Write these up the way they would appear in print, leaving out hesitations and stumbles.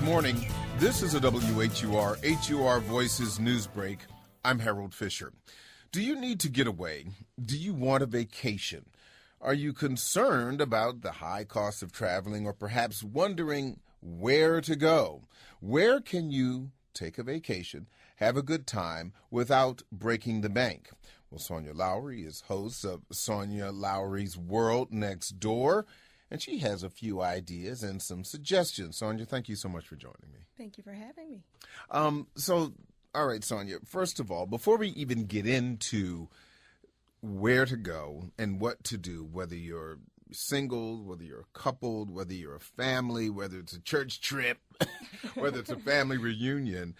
morning. This is a WHUR Voices News Break. I'm Harold Fisher. Do you need to get away? Do you want a vacation? Are you concerned about the high cost of traveling or perhaps wondering where to go? Where can you take a vacation, have a good time without breaking the bank? Well, Sonya Lowery is host of Sonya Lowery's World Next Door, and she has a few ideas and some suggestions. Sonya, thank you so much for joining me. Thank you for having me. All right, Sonya, first of all, before we even get into where to go and what to do, whether you're single, whether you're coupled, whether you're a family, whether it's a church trip, whether it's a family reunion,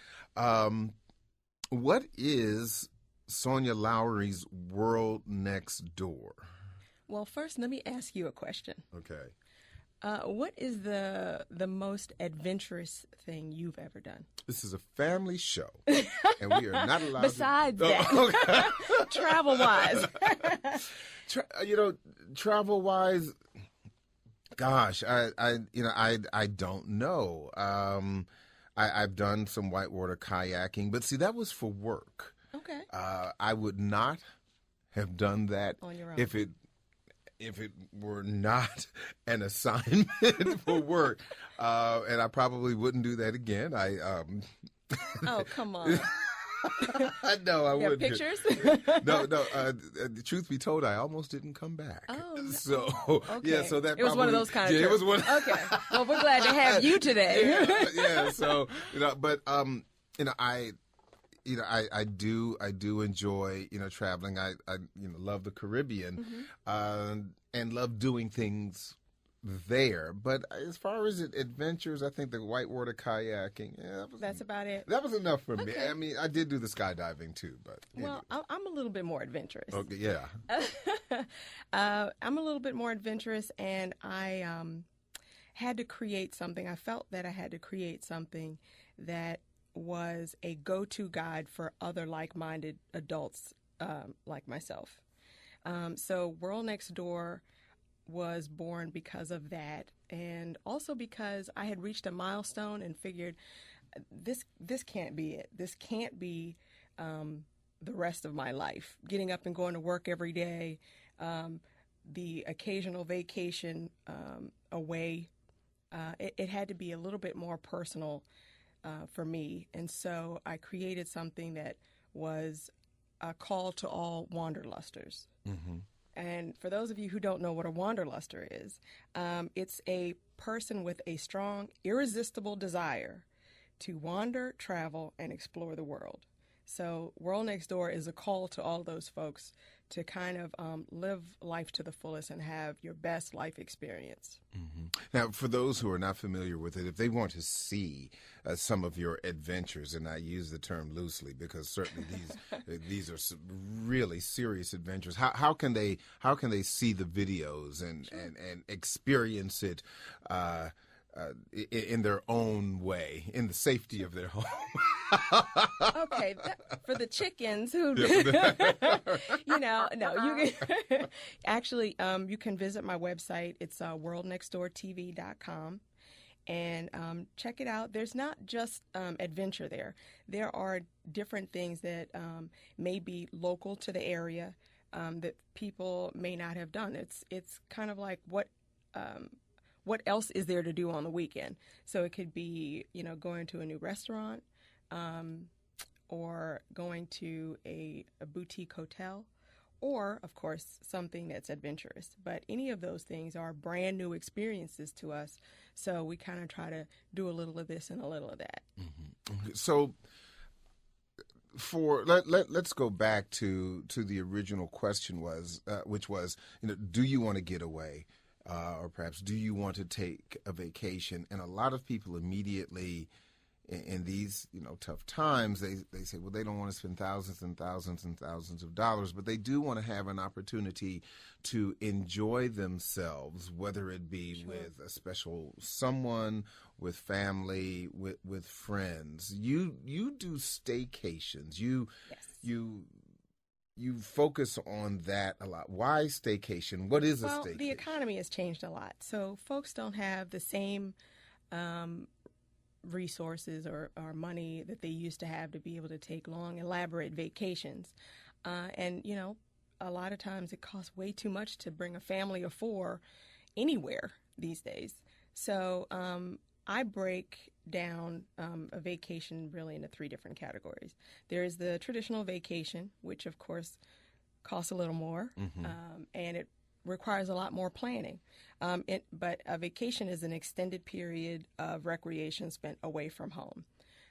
what is Sonya Lowery's World Next Door? Well, first, let me ask you a question. Okay. What is the most adventurous thing you've ever done? This is a family show, and we are not allowed Besides to... that, okay. travel-wise. Travel-wise, gosh, I don't know. I've done some whitewater kayaking, but see, that was for work. Okay. I would not have done that on your own if it were not an assignment for work, and I probably wouldn't do that again. Oh, come on. No, I wouldn't. Pictures? No. The truth be told, I almost didn't come back. Oh, no. So okay. yeah, so that it was one of those kind of trips. It was one. Okay. Well, we're glad to have you today. yeah. So but I do enjoy traveling. I love the Caribbean, and love doing things there. But as far as adventures, I think the whitewater kayaking, that's about it. That was enough for me. Okay. I mean, I did do the skydiving too, but well, I'm a little bit more adventurous. Okay, yeah. I'm a little bit more adventurous, and I had to create something. I felt that I had to create something that was a go-to guide for other like-minded adults like myself. So World Next Door was born because of that, and also because I had reached a milestone and figured this can't be it. This can't be the rest of my life. Getting up and going to work every day, the occasional vacation away. It had to be a little bit more personal for me, and so I created something that was a call to all wanderlusters. Mm-hmm. And for those of you who don't know what a wanderluster is, it's a person with a strong, irresistible desire to wander, travel, and explore the world. So World Next Door is a call to all those folks to kind of live life to the fullest and have your best life experience. Mm-hmm. Now, for those who are not familiar with it, if they want to see some of your adventures, and I use the term loosely because certainly these are some really serious adventures. How can they see the videos and experience it in their own way, in the safety of their home? Okay, for the chickens who, you can actually, you can visit my website. It's worldnextdoortv.com, and check it out. There's not just adventure there. There are different things that may be local to the area that people may not have done. It's kind of like what else is there to do on the weekend? So it could be, going to a new restaurant, or going to a boutique hotel, or, of course, something that's adventurous. But any of those things are brand new experiences to us, so we kind of try to do a little of this and a little of that. Mm-hmm. So let's go back to the original question which was, do you want to get away? Or perhaps, do you want to take a vacation? And a lot of people immediately in these tough times, they say, well, they don't want to spend thousands and thousands and thousands of dollars, but they do want to have an opportunity to enjoy themselves, whether it be Sure. with a special someone, with family, with friends. You do staycations. Yes. You focus on that a lot. Why staycation? What is a staycation? Well, the economy has changed a lot, so folks don't have the same resources or money that they used to have to be able to take long, elaborate vacations. And, a lot of times it costs way too much to bring a family of 4 anywhere these days. So I break down a vacation really into 3 different categories. There is the traditional vacation, which of course costs a little more, and it requires a lot more planning. But a vacation is an extended period of recreation spent away from home.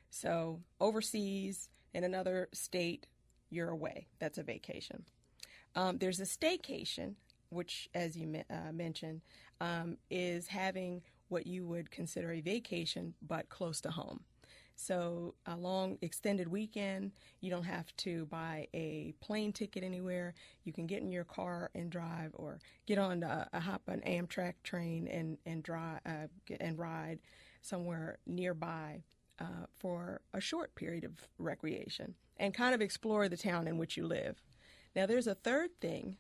So overseas, in another state, you're away. That's a vacation. There's a staycation, which, as you mentioned, is having what you would consider a vacation, but close to home. So a long extended weekend, you don't have to buy a plane ticket anywhere. You can get in your car and drive, or get on hop an Amtrak train and drive and ride somewhere nearby for a short period of recreation and kind of explore the town in which you live. Now there's a third thing,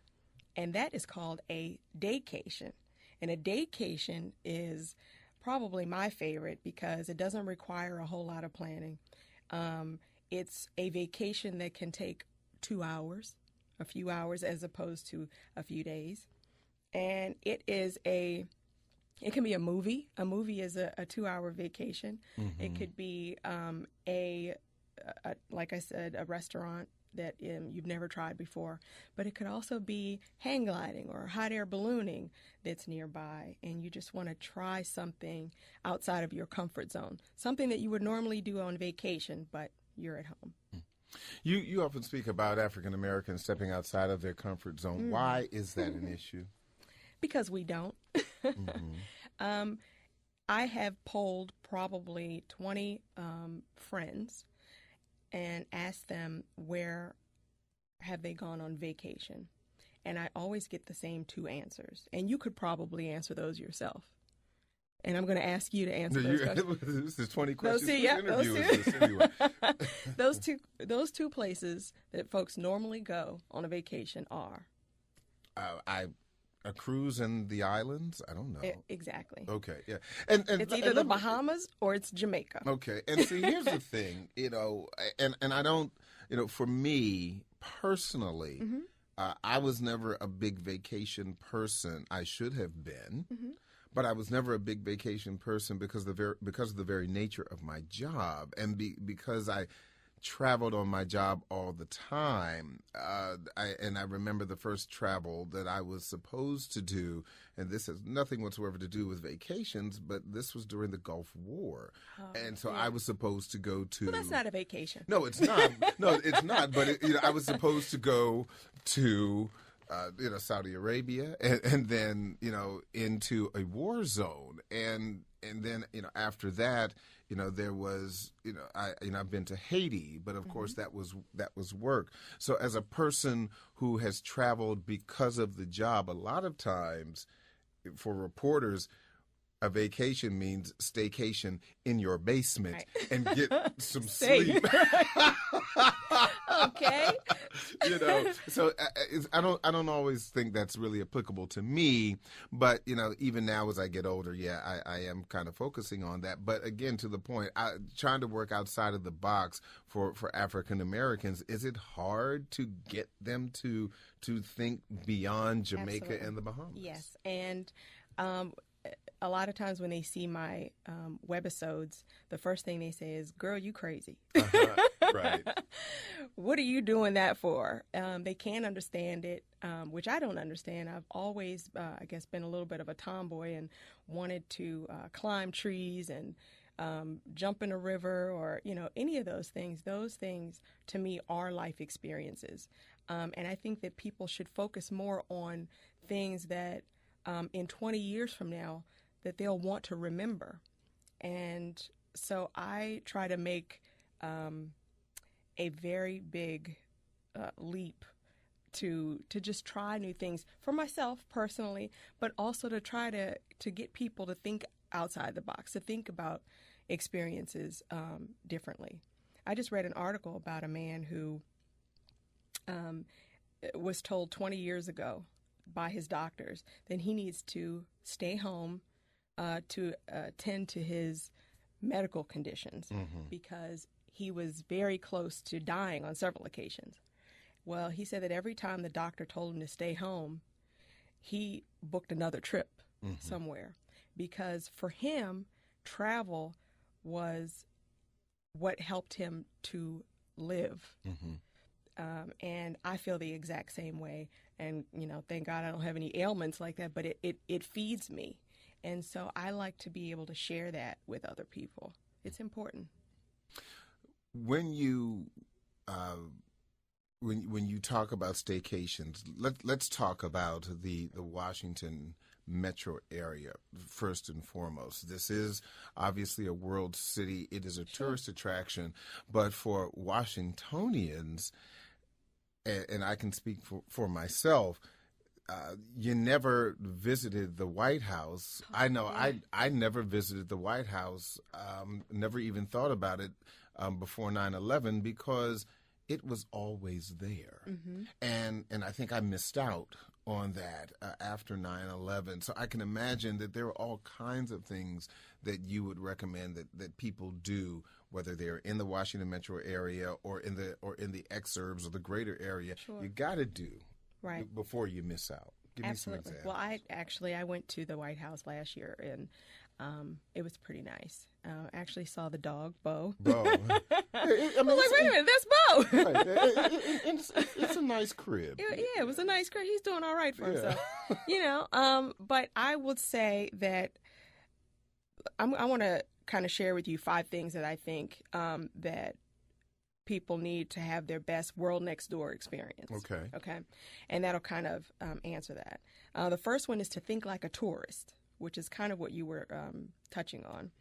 and that is called a daycation. And a daycation is probably my favorite because it doesn't require a whole lot of planning. It's a vacation that can take 2 hours, a few hours, as opposed to a few days. And it can be a movie. A movie is a 2-hour vacation. It could be like I said, a restaurant that you've never tried before. But it could also be hang gliding or hot air ballooning that's nearby, and you just want to try something outside of your comfort zone, something that you would normally do on vacation, but you're at home. You often speak about African Americans stepping outside of their comfort zone. Why is that an issue? Because we don't. I have polled probably 20 friends and asked them where have they gone on vacation. And I always get the same 2 answers. And you could probably answer those yourself. And I'm going to ask you to answer those questions. This is 20 questions. Those two places that folks normally go on a vacation are? A cruise in the islands? I don't know. Exactly. Okay, yeah. And it's either the Bahamas or it's Jamaica. Okay, and see, here's the thing, and I don't, for me personally, I was never a big vacation person. I should have been, but I was never a big vacation person because of the very nature of my job, and because I traveled on my job all the time. I remember the first travel that I was supposed to do, and this has nothing whatsoever to do with vacations, but this was during the Gulf War. And so I was supposed to go to... Well, that's not a vacation. No, it's not. No, it's not. But I was supposed to go to... Saudi Arabia, and then into a war zone, and then after that, there was I've been to Haiti, but of course that was work. So as a person who has traveled because of the job, a lot of times for reporters, a vacation means staycation in your basement and get some sleep. Okay. So I don't always think that's really applicable to me, but even now as I get older, I am kind of focusing on that. But again, to the point, trying to work outside of the box for African Americans, is it hard to get them to think beyond Jamaica Absolutely. And the Bahamas? Yes, and a lot of times when they see my webisodes, the first thing they say is, "Girl, you crazy." Right. What are you doing that for? They can't understand it, which I don't understand. I've always, I guess, been a little bit of a tomboy and wanted to climb trees and jump in a river or, any of those things. Those things, to me, are life experiences. And I think that people should focus more on things that in 20 years from now that they'll want to remember. And so I try to make a very big leap to just try new things for myself personally, but also to try to get people to think outside the box, to think about experiences differently. I just read an article about a man who was told 20 years ago by his doctors that he needs to stay home to tend to his medical conditions because he was very close to dying on several occasions. Well, he said that every time the doctor told him to stay home, he booked another trip somewhere because for him, travel was what helped him to live. And I feel the exact same way. And, you know, thank God I don't have any ailments like that, but it feeds me. And so I like to be able to share that with other people. It's important. When you when you talk about staycations, let's talk about the Washington metro area first and foremost. This is obviously a world city. It is a tourist attraction, but for Washingtonians, and I can speak for myself, you never visited the White House. I know I never visited the White House, never even thought about it before 9/11 because it was always there. And I think I missed out on that after 9/11. So I can imagine that there are all kinds of things that you would recommend that people do, whether they're in the Washington metro area or in the exurbs or the greater area. You got to do before you miss out. Give me some examples. Well, I went to the White House last year, and it was pretty nice. I actually saw the dog, Bo. I was like, wait a minute, that's Bo. Right. It's a nice crib. It was a nice crib. He's doing all right for himself. You know, but I would say that I want to kind of share with you 5 things that I think that people need to have their best world next door experience. Okay. And that'll kind of answer that. The first one is to think like a tourist, which is kind of what you were touching on.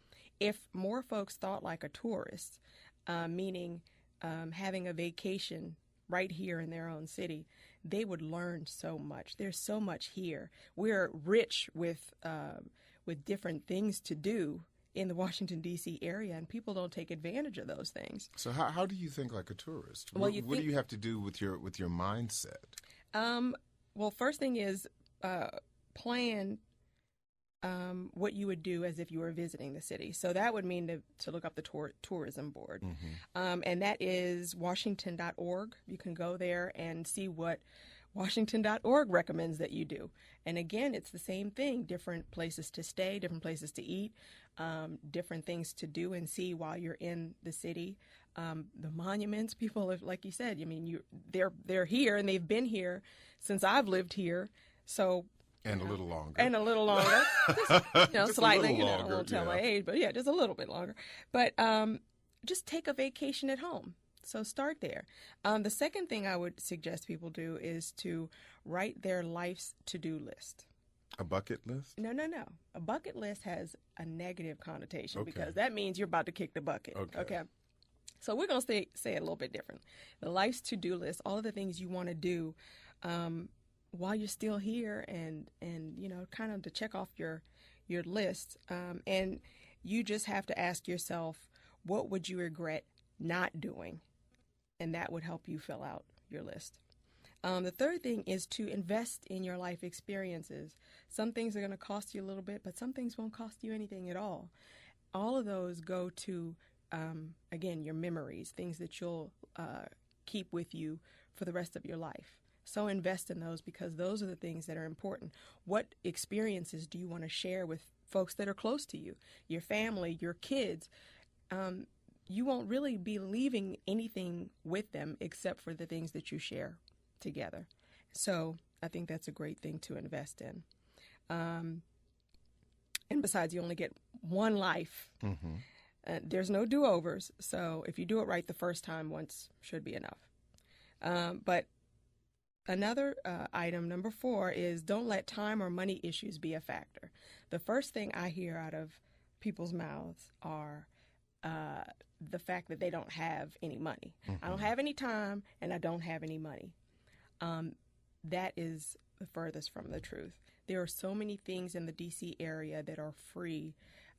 If more folks thought like a tourist, meaning having a vacation right here in their own city, they would learn so much. There's so much here. We're rich with different things to do in the Washington, D.C. area, and people don't take advantage of those things. So how do you think like a tourist? Well, what do you have to do with your mindset? Well, first thing is plan what you would do as if you were visiting the city. So that would mean to look up the tourism board. And that is Washington.org. You can go there and see what Washington.org recommends that you do. And again, it's the same thing, different places to stay, different places to eat, different things to do and see while you're in the city. The monuments, people have, like you said, I mean, they're here and they've been here since I've lived here. So and a little longer. Just slightly. I won't tell my age, but just a little bit longer. But just take a vacation at home. So start there. The second thing I would suggest people do is to write their life's to-do list. A bucket list? No. A bucket list has a negative connotation because that means you're about to kick the bucket. Okay. So we're going to say it a little bit different. The life's to-do list, all of the things you want to do while you're still here and kind of to check off your list. And you just have to ask yourself, what would you regret not doing? And that would help you fill out your list. The third thing is to invest in your life experiences. Some things are going to cost you a little bit, but some things won't cost you anything at all. All of those go to, again, your memories, things that you'll keep with you for the rest of your life. So invest in those because those are the things that are important. What experiences do you want to share with folks that are close to you, your family, your kids? You won't really be leaving anything with them except for the things that you share together. So I think that's a great thing to invest in. And besides, you only get one life. There's no do-overs. So if you do it right the first time, once should be enough. But another item, number 4, is don't let time or money issues be a factor. The first thing I hear out of people's mouths are the fact that they don't have any money. I don't have any time and I don't have any money. That is the furthest from the truth. There are so many things in the D.C. area that are free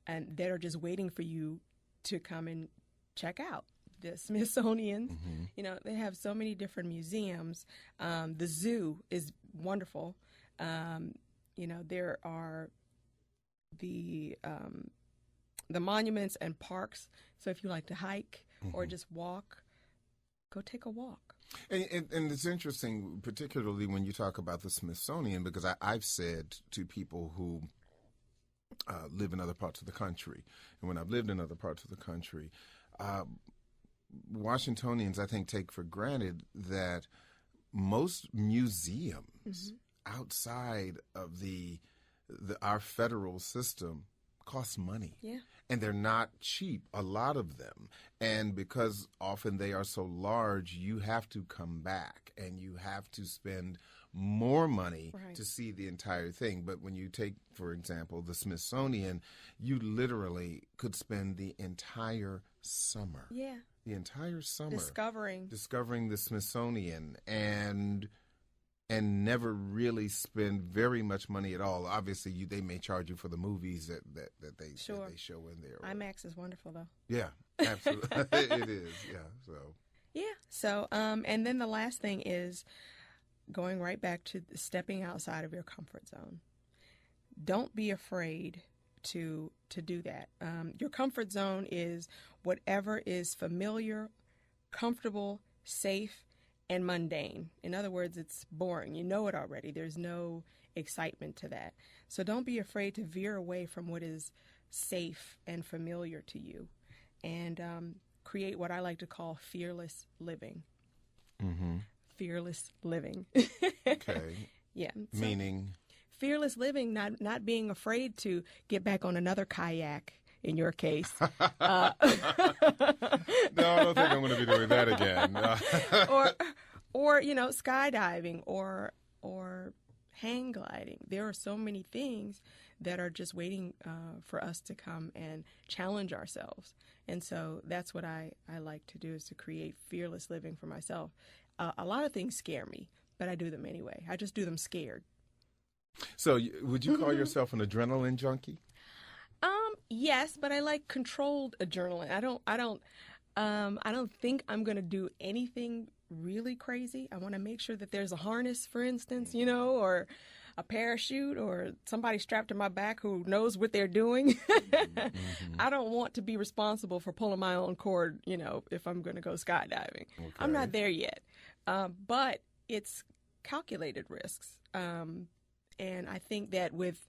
and that are just waiting for you to come and check out. The Smithsonian, they have so many different museums. The zoo is wonderful. There are the the monuments and parks. So if you like to hike or just walk, go take a walk. And it's interesting, particularly when you talk about the Smithsonian, because I've said to people who live in other parts of the country, and when I've lived in other parts of the country, Washingtonians, I think, take for granted that most museums outside of our federal system cost money. Yeah. And they're not cheap, a lot of them. And because often they are so large, you have to come back and you have to spend more money to see the entire thing. But when you take, for example, the Smithsonian, you literally could spend the entire summer. Yeah. The entire summer. Discovering the Smithsonian and never really spend very much money at all. Obviously, they may charge you for the movies that they show in there. IMAX is wonderful, though. Yeah, absolutely. It is, yeah. So, and then the last thing is going right back to stepping outside of your comfort zone. Don't be afraid to do that. Your comfort zone is whatever is familiar, comfortable, safe, and mundane. In other words, it's boring. You know it already. There's no excitement to that. So don't be afraid to veer away from what is safe and familiar to you and create what I like to call fearless living. Fearless living. Okay. Yeah. So meaning? Fearless living, not being afraid to get back on another kayak. In your case. No, I don't think I'm going to be doing that again. or skydiving or hang gliding. There are so many things that are just waiting for us to come and challenge ourselves. And so that's what I like to do, is to create fearless living for myself. A lot of things scare me, but I do them anyway. I just do them scared. So would you call yourself an adrenaline junkie? Yes, but I like controlled adrenaline. I don't think I'm going to do anything really crazy. I want to make sure that there's a harness, for instance, or a parachute or somebody strapped to my back who knows what they're doing. I don't want to be responsible for pulling my own cord, if I'm going to go skydiving. Okay. I'm not there yet. But it's calculated risks. And I think that with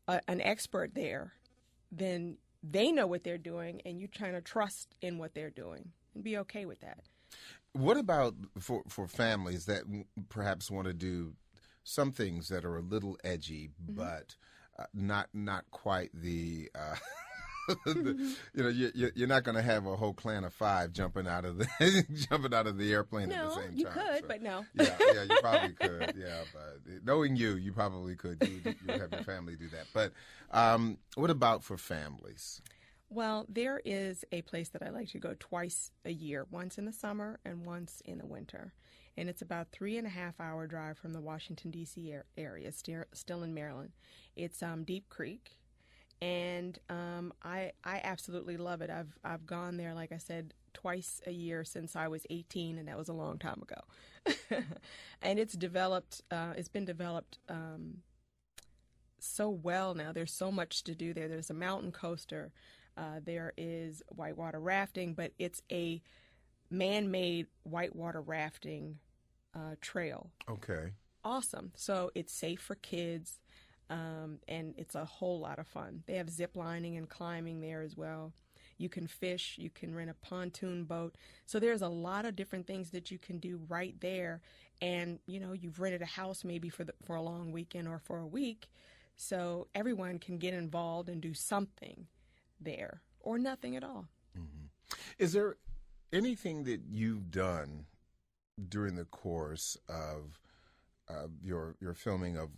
an expert there, then they know what they're doing, and you trying to trust in what they're doing and be okay with that. What about for families that perhaps want to do some things that are a little edgy, but not quite the you're not going to have a whole clan of 5 jumping out of the airplane at the same time. You could, but no. Yeah, you probably could. Yeah, but knowing you probably could. You would have your family do that. But what about for families? Well, there is a place that I like to go twice a year, once in the summer and once in the winter. And it's about 3.5-hour drive from the Washington, D.C. area, still in Maryland. It's Deep Creek. And I absolutely love it. I've gone there, like I said, twice a year since I was 18, and that was a long time ago. And it's been developed so well now. There's so much to do there. There's a mountain coaster. There is whitewater rafting, but it's a man-made whitewater rafting trail. Okay. Awesome. So it's safe for kids. And it's a whole lot of fun. They have zip lining and climbing there as well. You can fish, you can rent a pontoon boat. So there's a lot of different things that you can do right there. And, you've rented a house maybe for a long weekend or for a week. So everyone can get involved and do something there or nothing at all. Mm-hmm. Is there anything that you've done during the course of your filming of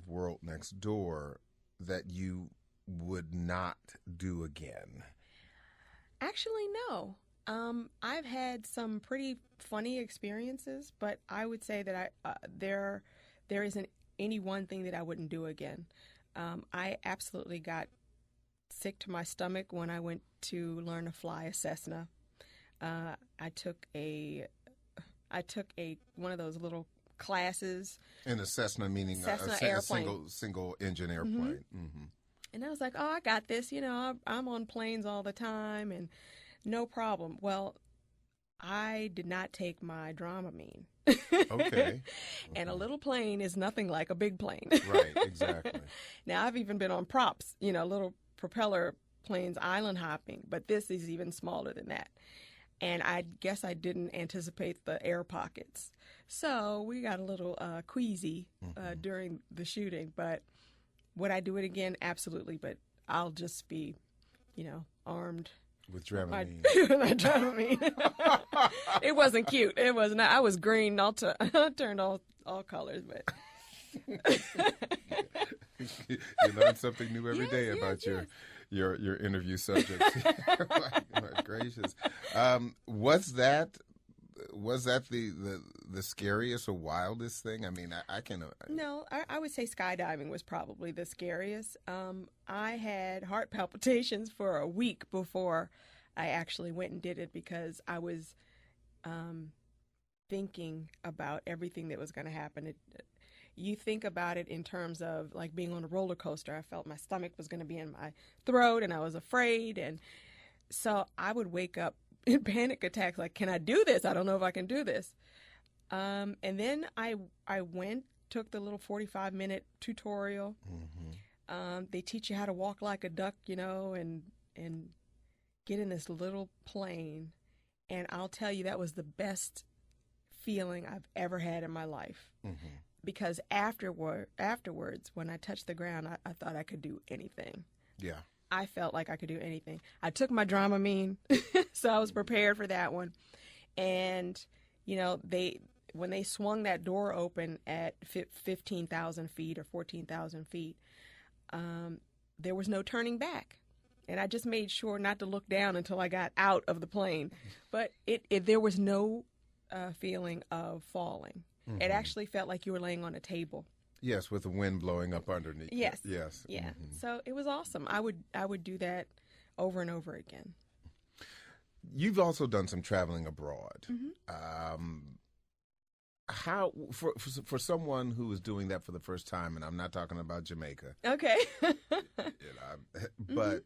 World Next Door that you would not do again? Actually, no. I've had some pretty funny experiences, but I would say that there isn't any one thing that I wouldn't do again. I absolutely got sick to my stomach when I went to learn to fly a Cessna. I took one of those little classes. And a Cessna meaning Cessna a single engine airplane. Mm-hmm. And I was like, oh, I got this. I'm on planes all the time and no problem. Well, I did not take my Dramamine. Okay. And a little plane is nothing like a big plane. Right, exactly. Now, I've even been on props, little propeller planes island hopping, but this is even smaller than that. And I guess I didn't anticipate the air pockets. So we got a little queasy during the shooting. But would I do it again? Absolutely. But I'll just be, armed. With Dramamine. With Dramamine. It wasn't cute. It was not. I was green. I turned all colors, but. You learn something new every day about your interview subjects. my gracious. Was that the scariest or wildest thing? I mean, I can. No, I would say skydiving was probably the scariest. I had heart palpitations for a week before I actually went and did it because I was thinking about everything that was going to happen. You think about it in terms of like being on a roller coaster. I felt my stomach was going to be in my throat and I was afraid. And so I would wake up in panic attacks like, can I do this? I don't know if I can do this. And then I took the little 45-minute tutorial. Mm-hmm. They teach you how to walk like a duck, and get in this little plane. And I'll tell you, that was the best feeling I've ever had in my life. Mm-hmm. Because afterwards, when I touched the ground, I thought I could do anything. Yeah. I felt like I could do anything. I took my Dramamine, so I was prepared for that one. And, when they swung that door open at 15,000 feet or 14,000 feet, there was no turning back. And I just made sure not to look down until I got out of the plane. But there was no feeling of falling. Mm-hmm. It actually felt like you were laying on a table. Yes, with the wind blowing up underneath. Yes. Yes. Yeah. Mm-hmm. So it was awesome. I would do that over and over again. You've also done some traveling abroad. Mm-hmm. How for someone who is doing that for the first time, and I'm not talking about Jamaica. Okay. But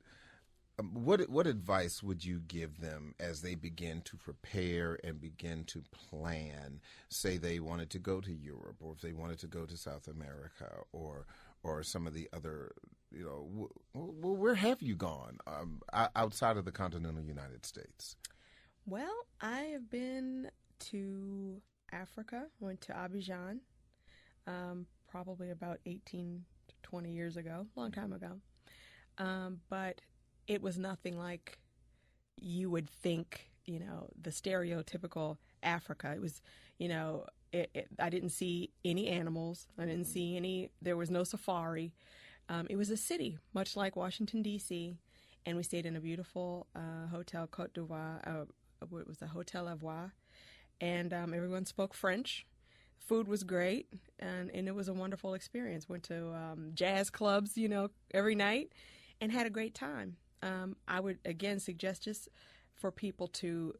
what advice would you give them as they begin to prepare and begin to plan? Say they wanted to go to Europe, or if they wanted to go to South America, or some of the other, where have you gone outside of the continental United States? Well, I have been to Africa. Went to Abidjan, probably about 18 to 20 years ago, long time ago. But it was nothing like you would think, the stereotypical Africa. It was, I didn't see any animals. I didn't see any, there was no safari. It was a city, much like Washington, D.C., and we stayed in a beautiful hotel, Côte d'Ivoire. It was a Hotel Ivoire, and everyone spoke French. Food was great, and it was a wonderful experience. Went to jazz clubs, every night, and had a great time. I would, again, suggest just for people to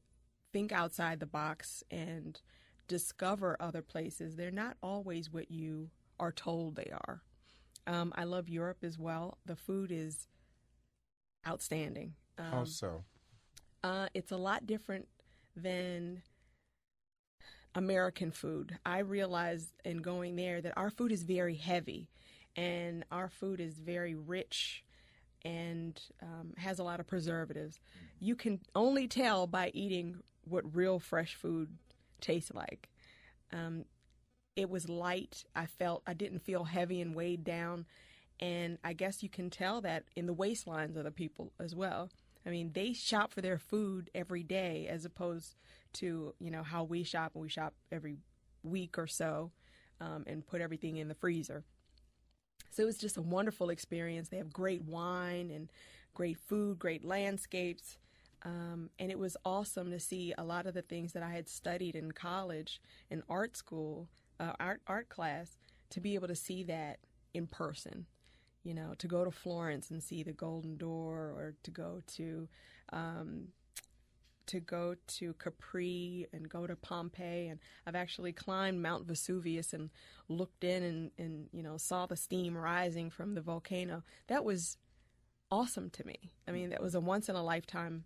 think outside the box and discover other places. They're not always what you are told they are. I love Europe as well. The food is outstanding. How so? It's a lot different than American food. I realized in going there that our food is very heavy, and our food is very rich and has a lot of preservatives. You can only tell by eating what real fresh food tastes like. It was light. I didn't feel heavy and weighed down. And I guess you can tell that in the waistlines of the people as well. I mean, they shop for their food every day as opposed to, how we shop, and we shop every week or so and put everything in the freezer. So it was just a wonderful experience. They have great wine and great food, great landscapes. And it was awesome to see a lot of the things that I had studied in college and art school, art class, to be able to see that in person. To go to Florence and see the Golden Door, or to go to Capri and go to Pompeii. And I've actually climbed Mount Vesuvius and looked in and saw the steam rising from the volcano. That was awesome to me. I mean, that was a once-in-a-lifetime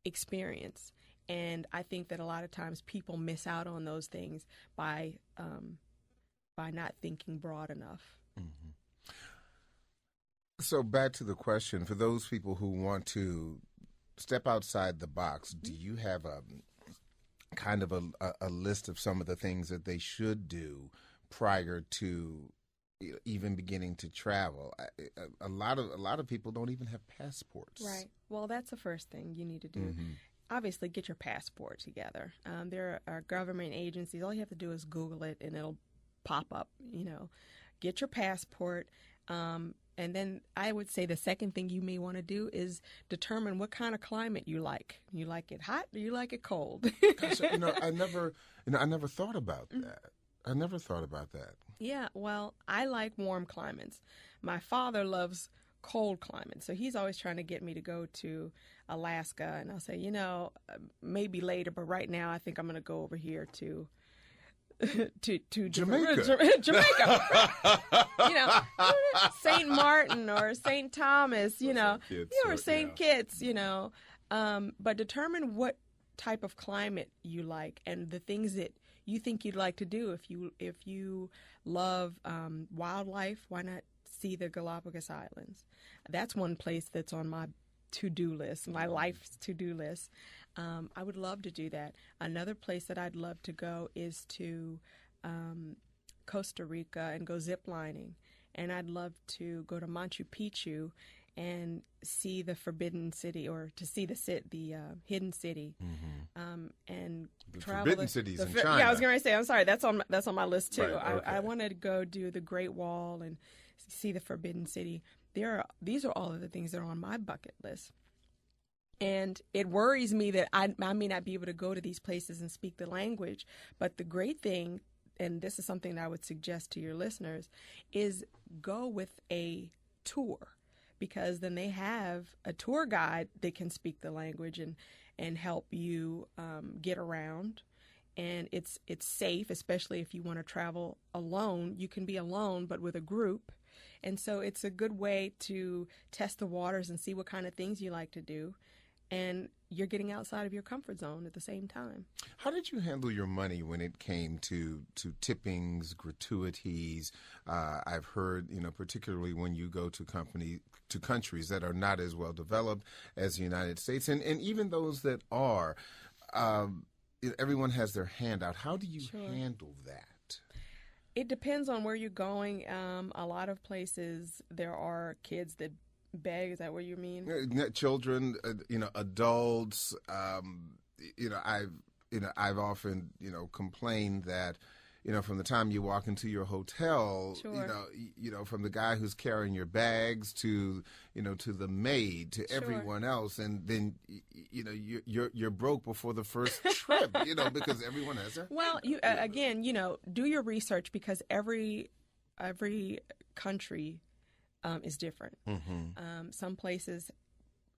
experience. And I think that a lot of times people miss out on those things by not thinking broad enough. Mm-hmm. So back to the question, for those people who want to step outside the box, do you have a kind of a list of some of the things that they should do prior to even beginning to travel? A lot of people don't even have passports. Right. Well, that's the first thing you need to do. Mm-hmm. Obviously, get your passport together. There are government agencies. All you have to do is Google it, and it'll pop up. Get your passport. And then I would say the second thing you may want to do is determine what kind of climate you like. You like it hot or you like it cold? Gosh, I never thought about that. I never thought about that. Yeah, well, I like warm climates. My father loves cold climates, so he's always trying to get me to go to Alaska, and I'll say, maybe later, but right now I think I'm going to go over here to Jamaica. St. Martin or St. Thomas, or St. Kitts, but determine what type of climate you like and the things that you think you'd like to do. If you love wildlife, why not see the Galapagos Islands? That's one place that's on my to-do list, my life's to-do list. I would love to do that. Another place that I'd love to go is to Costa Rica and go zip lining. And I'd love to go to Machu Picchu and see the Forbidden City, or to see the Hidden City, and the travel. Forbidden Cities in China. Yeah, I was going to say. I'm sorry. That's on my list too. Right, okay. I wanted to go do the Great Wall and see the Forbidden City. These are all of the things that are on my bucket list. And it worries me that I may not be able to go to these places and speak the language. But the great thing, and this is something that I would suggest to your listeners, is go with a tour, because then they have a tour guide that can speak the language and help you get around. And it's safe, especially if you want to travel alone. You can be alone, but with a group. And so it's a good way to test the waters and see what kind of things you like to do. And you're getting outside of your comfort zone at the same time. How did you handle your money when it came to tippings, gratuities? I've heard, particularly when you go to countries that are not as well developed as the United States, and even those that are, everyone has their hand out. How do you handle that? It depends on where you're going. A lot of places there are kids that beg. Is that what you mean? Children, adults. I've often, complained that, from the time you walk into your hotel, from the guy who's carrying your bags to the maid, to everyone else, and then, you're broke before the first trip, because everyone has their. Well, again, do your research, because every country is different. Mm-hmm. Some places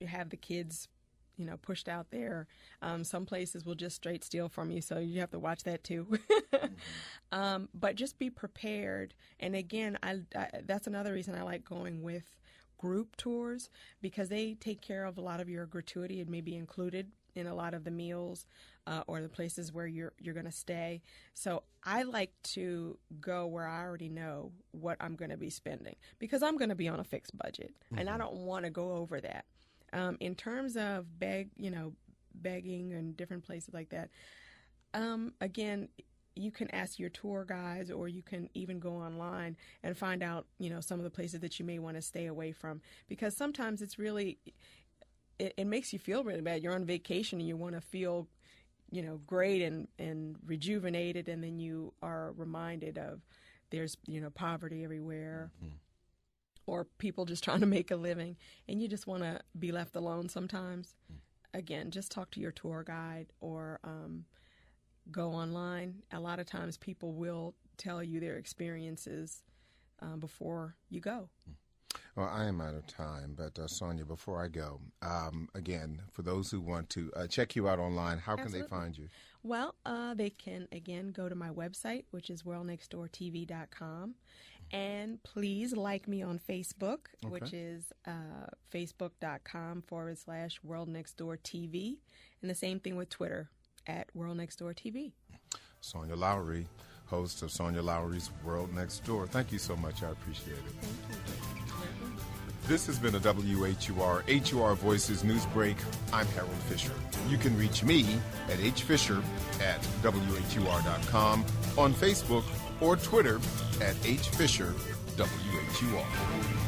have the kids, pushed out there. Some places will just straight steal from you, so you have to watch that too. Mm-hmm. But just be prepared. And again, I that's another reason I like going with group tours, because they take care of a lot of your gratuity. It may be included in a lot of the meals or the places where you're going to stay. So I like to go where I already know what I'm going to be spending, because I'm going to be on a fixed budget, and I don't want to go over that. In terms of begging and different places like that, again, you can ask your tour guides, or you can even go online and find out, some of the places that you may want to stay away from, because sometimes it's really, it makes you feel really bad. You're on vacation and you want to feel, great and rejuvenated, and then you are reminded of there's, poverty everywhere. Mm-hmm. Or people just trying to make a living, and you just want to be left alone sometimes. Again, just talk to your tour guide, or go online. A lot of times people will tell you their experiences before you go. Well, I am out of time, but Sonya, before I go, again, for those who want to check you out online, how can they find you? Well, they can, again, go to my website, which is worldnextdoortv.com, And please like me on Facebook, which is facebook.com/World Next Door TV. And the same thing with Twitter at World Next Door TV. Sonya Lowery, host of Sonya Lowery's World Next Door. Thank you so much. I appreciate it. Thank you. This has been a WHUR Voices News Break. I'm Harold Fisher. You can reach me at hfisher@WHUR.com, on Facebook or Twitter at hfisherWHUR.